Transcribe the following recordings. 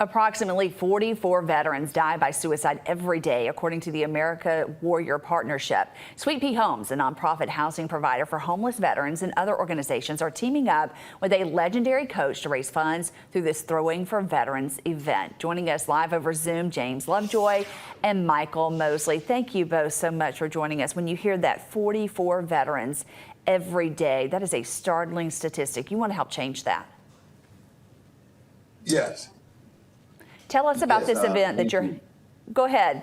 Approximately 44 veterans die by suicide every day, according to the America Warrior Partnership. Sweet Pea Homes, a nonprofit housing provider for homeless veterans and other organizations, are teaming up with a legendary coach to raise funds through this Throwing for Veterans event. Joining us live over Zoom, James Lovejoy and Michael Moseley. Thank you both so much for joining us. When you hear that 44 veterans every day, that is a startling statistic. You want to help change that? Yes. Tell us about this event that you're. Go ahead.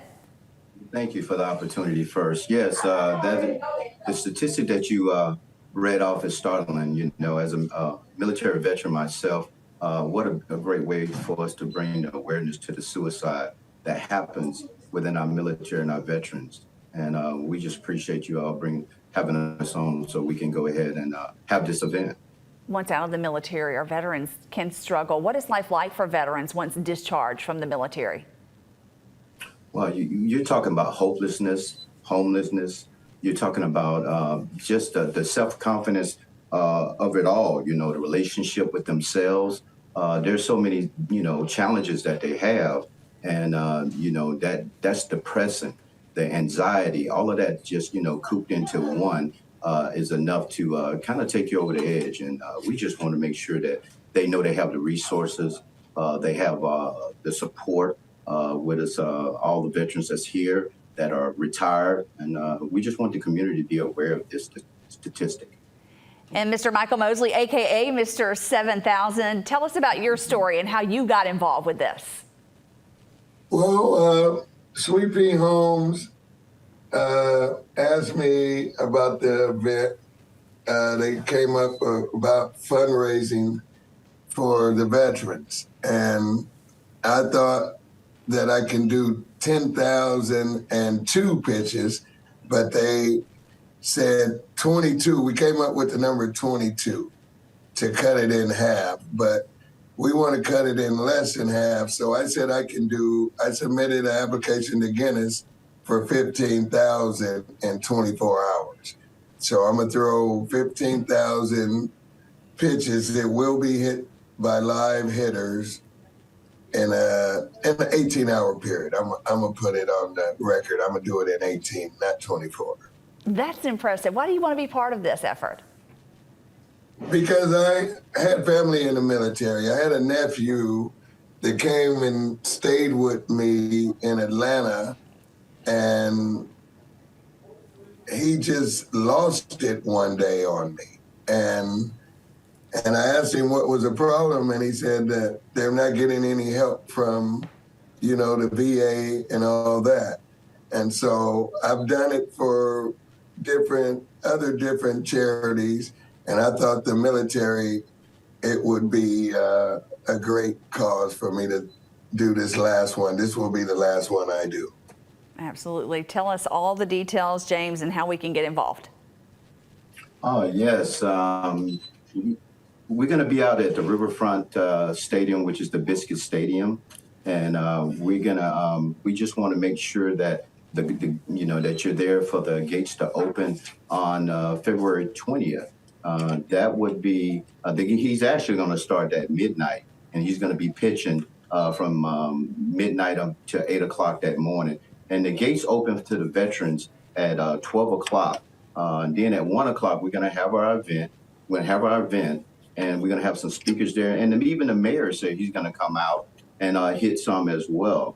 Thank you for the opportunity first. Yes, the statistic that you read off is startling. You know, as a military veteran myself, what a great way for us to bring awareness to the suicide that happens within our military and our veterans. And we just appreciate you all having us on so we can go ahead and have this event. Once out of the military, our veterans can struggle. What is life like for veterans once discharged from the military? Well, you're talking about hopelessness, homelessness. You're talking about just the self-confidence of it all, you know, the relationship with themselves. There's so many, you know, challenges that they have. And, you know, that's depressing. The anxiety, all of that just, you know, cooped into one. Is enough to kind of take you over the edge. And we just want to make sure that they know they have the resources, they have the support with us, all the veterans that's here that are retired. And we just want the community to be aware of this statistic. And Mr. Michael Moseley, AKA Mr. 7000, tell us about your story and how you got involved with this. Well, Sweet Pea Homes asked me about the event. They came up about fundraising for the veterans. And I thought that I can do 10,002 pitches, but they said 22. We came up with the number 22 to cut it in half, but we want to cut it in less than half. So I said I submitted an application to Guinness for 15,000 in 24 hours. So I'm gonna throw 15,000 pitches that will be hit by live hitters in an 18-hour period. I'm gonna put it on the record. I'm gonna do it in 18, not 24. That's impressive. Why do you want to be part of this effort? Because I had family in the military. I had a nephew that came and stayed with me in Atlanta, and he just lost it one day on me. And I asked him what was the problem, and he said that they're not getting any help from, you know, the VA and all that. And so I've done it for other different charities, and I thought the military, it would be a great cause for me to do this last one. This will be the last one I do. Absolutely. Tell us all the details, James, and how we can get involved. Oh, yes. We're going to be out at the Riverfront Stadium, which is the Biscuit Stadium. And we just want to make sure that you know, that you're there for the gates to open on February 20th. That would be, he's actually going to start at midnight, and he's going to be pitching from midnight up to 8 o'clock that morning. And the gates open to the veterans at 12 o'clock. Then at 1 o'clock, we're going to have our event. We're going to have our event, and we're going to have some speakers there. And even the mayor said he's going to come out and hit some as well.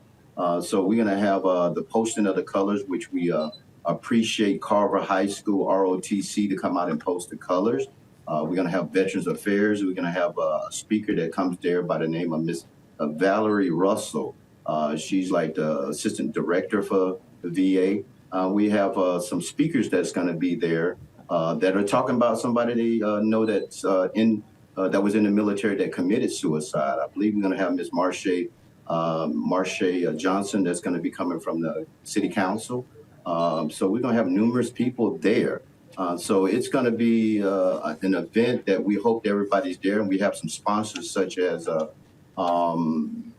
So we're going to have the posting of the colors, which we appreciate Carver High School ROTC to come out and post the colors. We're going to have Veterans Affairs. We're going to have a speaker that comes there by the name of Miss Valerie Russell. She's like the assistant director for the VA. We have some speakers that's going to be there that are talking about somebody they know that's that was in the military that committed suicide. I believe we're going to have Miss Marche Johnson that's going to be coming from the city council. So we're going to have numerous people there. So it's going to be an event that we hope everybody's there, and we have some sponsors such as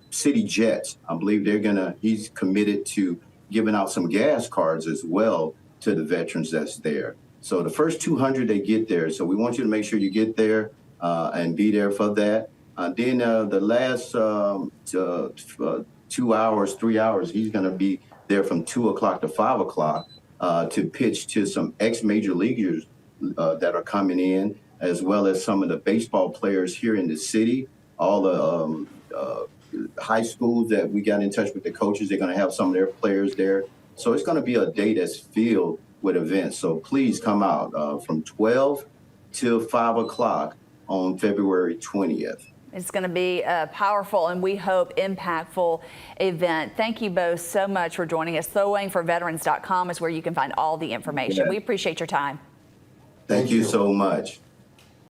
City Jets. I believe he's committed to giving out some gas cards as well to the veterans that's there. So the first 200, they get there. So we want you to make sure you get there and be there for that. Then the last 2 hours, 3 hours, he's going to be there from 2 o'clock to 5 o'clock to pitch to some ex-major leaguers that are coming in, as well as some of the baseball players here in the city, all the high schools that we got in touch with the coaches. They're going to have some of their players there. So it's going to be a day that's filled with events. So please come out from 12 till 5 o'clock on February 20th. It's going to be a powerful and we hope impactful event. Thank you both so much for joining us. Throwawayforveterans.com is where you can find all the information. Yeah. We appreciate your time. Thank you so much.